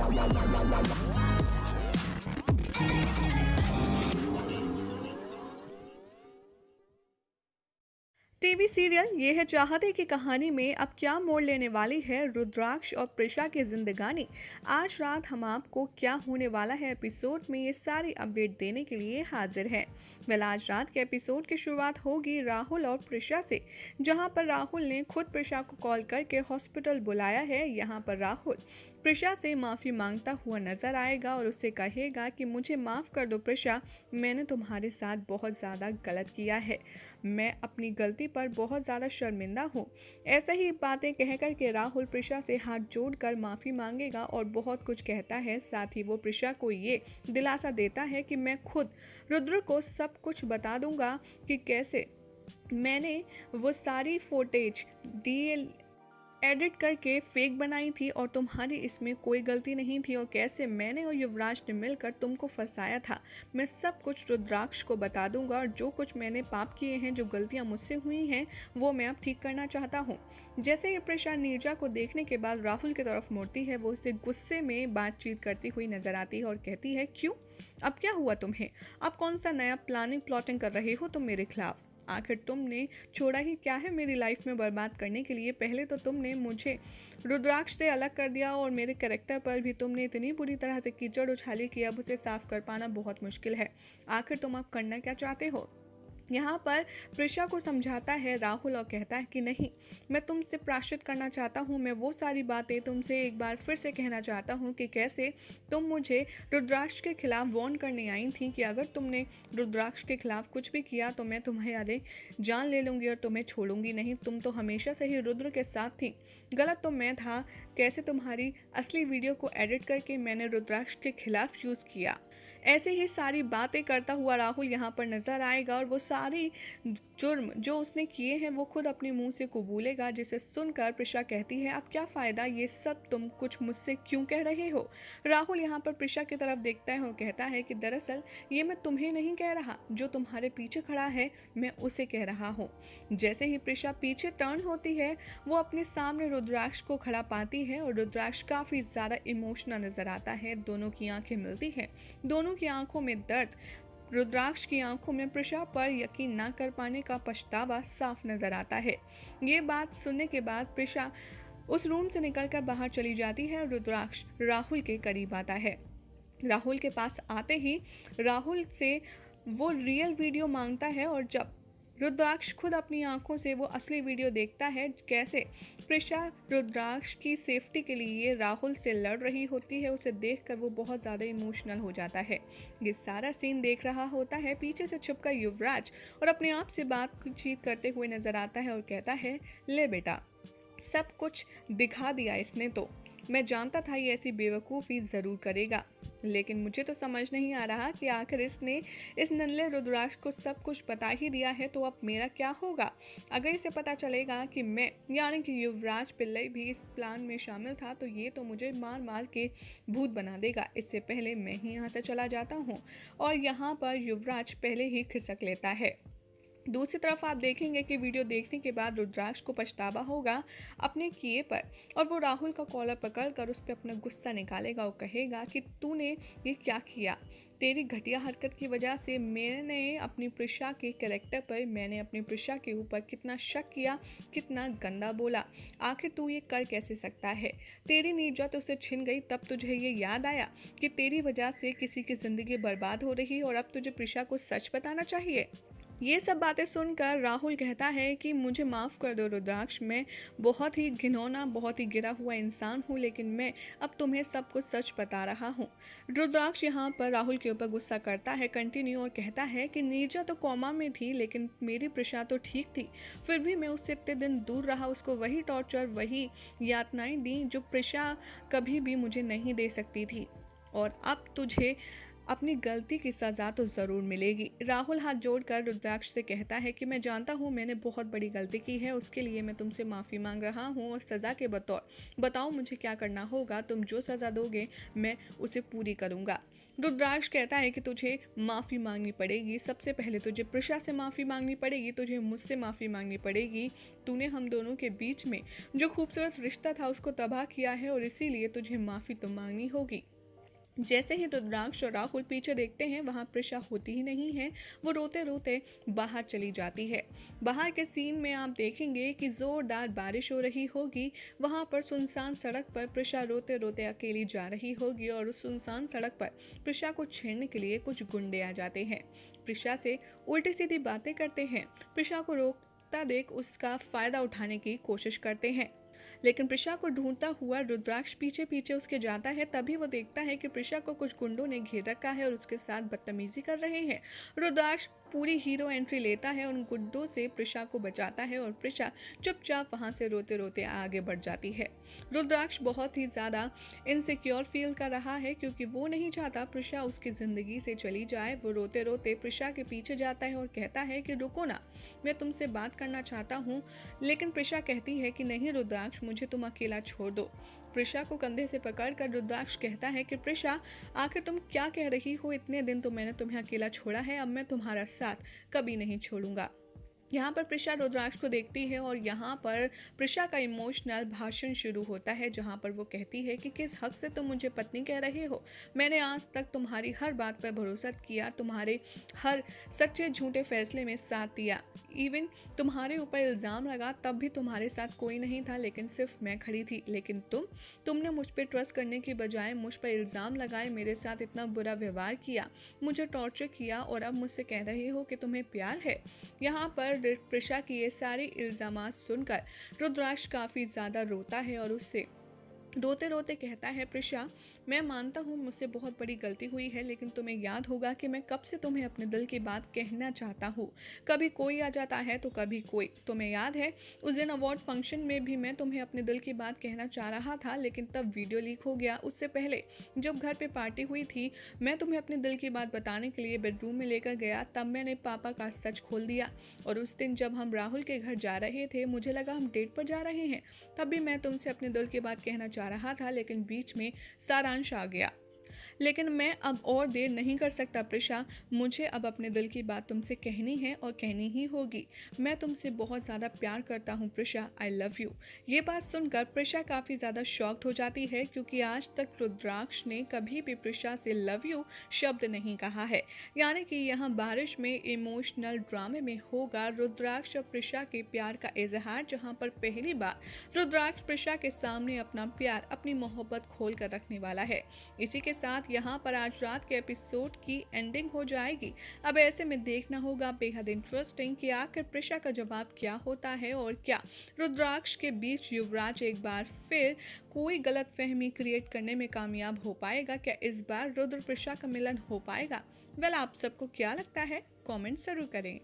TV serial ये है चाहते की कहानी में अब क्या मोड़ लेने वाली है रुद्राक्ष और प्रिशा की जिंदगानी। आज रात हम आपको क्या होने वाला है एपिसोड में ये सारी अपडेट देने के लिए हाजिर है। आज रात के एपिसोड की शुरुआत होगी राहुल और प्रिशा से, जहां पर राहुल ने खुद प्रिशा को कॉल करके हॉस्पिटल बुलाया है। यहाँ पर राहुल प्रिशा से माफ़ी मांगता हुआ नजर आएगा और उससे कहेगा कि मुझे माफ़ कर दो प्रिशा, मैंने तुम्हारे साथ बहुत ज़्यादा गलत किया है, मैं अपनी गलती पर बहुत ज़्यादा शर्मिंदा हूँ। ऐसा ही बातें कहकर के राहुल प्रिशा से हाथ जोड़कर माफ़ी मांगेगा और बहुत कुछ कहता है। साथ ही वो प्रिशा को ये दिलासा देता है कि मैं खुद रुद्र को सब कुछ बता दूंगा कि कैसे मैंने वो सारी फुटेज डीएल एडिट करके फेक बनाई थी और तुम्हारी इसमें कोई गलती नहीं थी, और कैसे मैंने और युवराज ने मिलकर तुमको फंसाया था। मैं सब कुछ रुद्राक्ष को बता दूंगा और जो कुछ मैंने पाप किए हैं, जो गलतियां मुझसे हुई हैं, वो मैं अब ठीक करना चाहता हूँ। जैसे ही प्रिशा नीरजा को देखने के बाद राहुल की तरफ मुड़ती है, वो उससे गुस्से में बातचीत करती हुई नजर आती है और कहती है, क्यों, अब क्या हुआ तुम्हें, अब कौन सा नया प्लाटिंग कर रहे हो तुम मेरे खिलाफ? आखिर तुमने छोड़ा ही क्या है मेरी लाइफ में बर्बाद करने के लिए? पहले तो तुमने मुझे रुद्राक्ष से अलग कर दिया और मेरे कैरेक्टर पर भी तुमने इतनी बुरी तरह से कीचड़ उछाली कि अब उसे साफ कर पाना बहुत मुश्किल है। आखिर तुम अब करना क्या चाहते हो? यहाँ पर प्रिशा को समझाता है राहुल और कहता है कि नहीं, मैं तुमसे प्रायश्चित करना चाहता हूँ, मैं वो सारी बातें तुमसे एक बार फिर से कहना चाहता हूँ कि कैसे तुम मुझे रुद्राक्ष के खिलाफ वार्न करने आई थी कि अगर तुमने रुद्राक्ष के खिलाफ कुछ भी किया तो मैं तुम्हारे जान ले लूँगी और तुम्हें छोड़ूंगी नहीं। तुम तो हमेशा से ही रुद्र के साथ थी, गलत तो मैं था। कैसे तुम्हारी असली वीडियो को एडिट करके मैंने रुद्राक्ष के खिलाफ यूज़ किया। ऐसे ही सारी बातें करता हुआ राहुल यहाँ पर नजर आएगा और वो सारी जुर्म जो उसने किए हैं वो खुद अपने मुंह से कबूलेगा, जिसे सुनकर प्रिशा कहती है, अब क्या फ़ायदा, ये सब तुम कुछ मुझसे क्यों कह रहे हो? राहुल यहाँ पर प्रिशा की तरफ देखता है और कहता है कि दरअसल ये मैं तुम्हें नहीं कह रहा, जो तुम्हारे पीछे खड़ा है मैं उसे कह रहा हूँ। जैसे ही प्रिशा पीछे टर्न होती है, वो अपने सामने रुद्राक्ष को खड़ा पाती है और रुद्राक्ष काफ़ी ज़्यादा इमोशनल नज़र आता है। दोनों की आंखें मिलती हैं, दोनों की आंखों में दर्द, रुद्राक्ष की आंखों में प्रिशा पर यकीन ना कर पाने का पछतावा साफ नजर आता है। ये बात सुनने के बाद प्रिशा उस रूम से निकलकर बाहर चली जाती है और रुद्राक्ष राहुल के करीब आता है। राहुल के पास आते ही राहुल से वो रियल वीडियो मांगता है और जब रुद्राक्ष खुद अपनी आंखों से वो असली वीडियो देखता है, कैसे प्रिशा रुद्राक्ष की सेफ्टी के लिए राहुल से लड़ रही होती है, उसे देखकर वो बहुत ज़्यादा इमोशनल हो जाता है। ये सारा सीन देख रहा होता है पीछे से छुपकर युवराज और अपने आप से बातचीत करते हुए नजर आता है और कहता है, ले बेटा, सब कुछ दिखा दिया इसने, तो मैं जानता था ये ऐसी बेवकूफ़ी ज़रूर करेगा, लेकिन मुझे तो समझ नहीं आ रहा कि आखिर इसने इस नन्हे रुद्राक्ष को सब कुछ बता ही दिया है तो अब मेरा क्या होगा? अगर इसे पता चलेगा कि मैं यानी कि युवराज पिल्लई भी इस प्लान में शामिल था तो ये तो मुझे मार मार के भूत बना देगा। इससे पहले मैं ही यहाँ से चला जाता हूँ। और यहाँ पर युवराज पहले ही खिसक लेता है। दूसरी तरफ आप देखेंगे कि वीडियो देखने के बाद रुद्राक्ष को पछतावा होगा अपने किए पर, और वो राहुल का कॉलर पकड़कर उस पर अपना गुस्सा निकालेगा और कहेगा कि तूने ये क्या किया? तेरी घटिया हरकत की वजह से मैंने अपनी प्रिशा के कैरेक्टर पर, मैंने अपनी प्रिशा के ऊपर कितना शक किया, कितना गंदा बोला। आखिर तू ये कर कैसे सकता है? तेरी नीरजा तो उसे छिन गई, तब तुझे ये याद आया कि तेरी वजह से किसी की ज़िंदगी बर्बाद हो रही और अब तुझे प्रिशा को सच बताना चाहिए। ये सब बातें सुनकर राहुल कहता है कि मुझे माफ़ कर दो रुद्राक्ष, मैं बहुत ही घिनौना, बहुत ही गिरा हुआ इंसान हूँ, लेकिन मैं अब तुम्हें सब कुछ सच बता रहा हूँ। रुद्राक्ष यहाँ पर राहुल के ऊपर गुस्सा करता है कंटिन्यू और कहता है कि नीरजा तो कोमा में थी लेकिन मेरी प्रिशा तो ठीक थी, फिर भी मैं उससे इतने दिन दूर रहा, उसको वही टॉर्चर, वही यातनाएं दी जो प्रिशा कभी भी मुझे नहीं दे सकती थी। और अब तुझे अपनी गलती की सज़ा तो ज़रूर मिलेगी। राहुल हाथ जोड़कर रुद्राक्ष से कहता है कि मैं जानता हूँ मैंने बहुत बड़ी गलती की है, उसके लिए मैं तुमसे माफ़ी मांग रहा हूँ और सज़ा के बतौर बताओ मुझे क्या करना होगा, तुम जो सज़ा दोगे मैं उसे पूरी करूँगा। रुद्राक्ष कहता है कि तुझे माफ़ी मांगनी पड़ेगी, सबसे पहले तुझे प्रिशा से माफ़ी मांगनी पड़ेगी, तुझे मुझसे माफ़ी मांगनी पड़ेगी। तूने हम दोनों के बीच में जो खूबसूरत रिश्ता था उसको तबाह किया है और इसीलिए तुझे माफ़ी तो मांगनी होगी। जैसे ही रुद्राक्ष और राहुल पीछे देखते हैं वहाँ प्रिशा होती ही नहीं है, वो रोते रोते बाहर चली जाती है। बाहर के सीन में आप देखेंगे कि ज़ोरदार बारिश हो रही होगी, वहाँ पर सुनसान सड़क पर प्रिशा रोते रोते अकेली जा रही होगी और उस सुनसान सड़क पर प्रिशा को छेड़ने के लिए कुछ गुंडे आ जाते हैं। प्रिशा से उल्टी सीधी बातें करते हैं, प्रिशा को रोकता देख उसका फ़ायदा उठाने की कोशिश करते हैं। लेकिन प्रिशा को ढूंढता हुआ रुद्राक्ष पीछे पीछे उसके जाता है। तभी वो देखता है कि प्रिशा को कुछ गुंडों ने घेर रखा है और उसके साथ बदतमीजी कर रहे हैं। रुद्राक्ष पूरी हीरो एंट्री लेता है, उन गुंडों से प्रिशा को बचाता है और प्रिशा चुपचाप वहां से रोते रोते आगे बढ़ जाती है। रुद्राक्ष बहुत ही ज़्यादा इनसिक्योर फील कर रहा है क्योंकि वो नहीं चाहता प्रिशा उसकी ज़िंदगी से चली जाए। वो रोते रोते प्रिशा के पीछे जाता है और कहता है कि रुको ना, मैं तुमसे बात करना चाहता हूँ। लेकिन प्रिशा कहती है कि नहीं रुद्राक्ष, मुझे तुम अकेला छोड़ दो। प्रिशा को कंधे से पकड़कर रुद्राक्ष कहता है कि प्रिशा, आखिर तुम क्या कह रही हो? इतने दिन तो मैंने तुम्हें अकेला छोड़ा है, अब मैं तुम्हारा साथ कभी नहीं छोड़ूंगा। यहाँ पर प्रिशा रुद्राक्ष को देखती है और यहाँ पर प्रिशा का इमोशनल भाषण शुरू होता है जहाँ पर वो कहती है कि किस हक से तुम मुझे पत्नी कह रहे हो? मैंने आज तक तुम्हारी हर बात पर भरोसा किया, तुम्हारे हर सच्चे झूठे फैसले में साथ दिया, इवन तुम्हारे ऊपर इल्ज़ाम लगा तब भी तुम्हारे साथ कोई नहीं था, लेकिन सिर्फ मैं खड़ी थी। लेकिन तुमने मुझ पर ट्रस्ट करने की बजाय मुझ पर इल्ज़ाम लगाए, मेरे साथ इतना बुरा व्यवहार किया, मुझे टॉर्चर किया और अब मुझसे कह रहे हो कि तुम्हें प्यार है। यहाँ पर प्रिशा की ये सारे इल्ज़ामात सुनकर रुद्राक्ष काफ़ी ज़्यादा रोता है और उससे रोते रोते कहता है, प्रिशा, मैं मानता हूँ मुझसे बहुत बड़ी गलती हुई है, लेकिन तुम्हें याद होगा कि मैं कब से तुम्हें अपने दिल की बात कहना चाहता हूँ। कभी कोई आ जाता है तो कभी कोई। तुम्हें याद है उस दिन अवार्ड फंक्शन में भी मैं तुम्हें अपने दिल की बात कहना चाह रहा था, लेकिन तब वीडियो लीक हो गया। उससे पहले जब घर पर पार्टी हुई थी, मैं तुम्हें अपने दिल की बात बताने के लिए बेडरूम में लेकर गया, तब मैंने पापा का सच खोल दिया। और उस दिन जब हम राहुल के घर जा रहे थे, मुझे लगा हम डेट पर जा रहे हैं, तब भी मैं तुमसे अपने दिल की बात कहना चाह रहा था, लेकिन बीच में सारांश आ गया। लेकिन मैं अब और देर नहीं कर सकता प्रिशा, मुझे अब अपने दिल की बात तुमसे कहनी है और कहनी ही होगी। मैं तुमसे बहुत ज़्यादा प्यार करता हूँ प्रिशा, आई लव यू। ये बात सुनकर प्रिशा काफ़ी ज़्यादा शॉक्ड हो जाती है क्योंकि आज तक रुद्राक्ष ने कभी भी प्रिशा से लव यू शब्द नहीं कहा है। यानी कि यहाँ बारिश में इमोशनल ड्रामे में होगा रुद्राक्ष और प्रिशा के प्यार का इजहार, जहाँ पर पहली बार रुद्राक्ष प्रिशा के सामने अपना प्यार, अपनी मोहब्बत खोल कर रखने वाला है। इसी के साथ यहाँ पर आज रात के एपिसोड की एंडिंग हो जाएगी। अब ऐसे में देखना होगा बेहद इंटरेस्टिंग कि आखिर प्रिशा का जवाब क्या होता है और क्या रुद्राक्ष के बीच युवराज एक बार फिर कोई गलत फहमी क्रिएट करने में कामयाब हो पाएगा। क्या इस बार रुद्र प्रिशा का मिलन हो पाएगा? वेल, आप सबको क्या लगता है? कमेंट जरूर करें।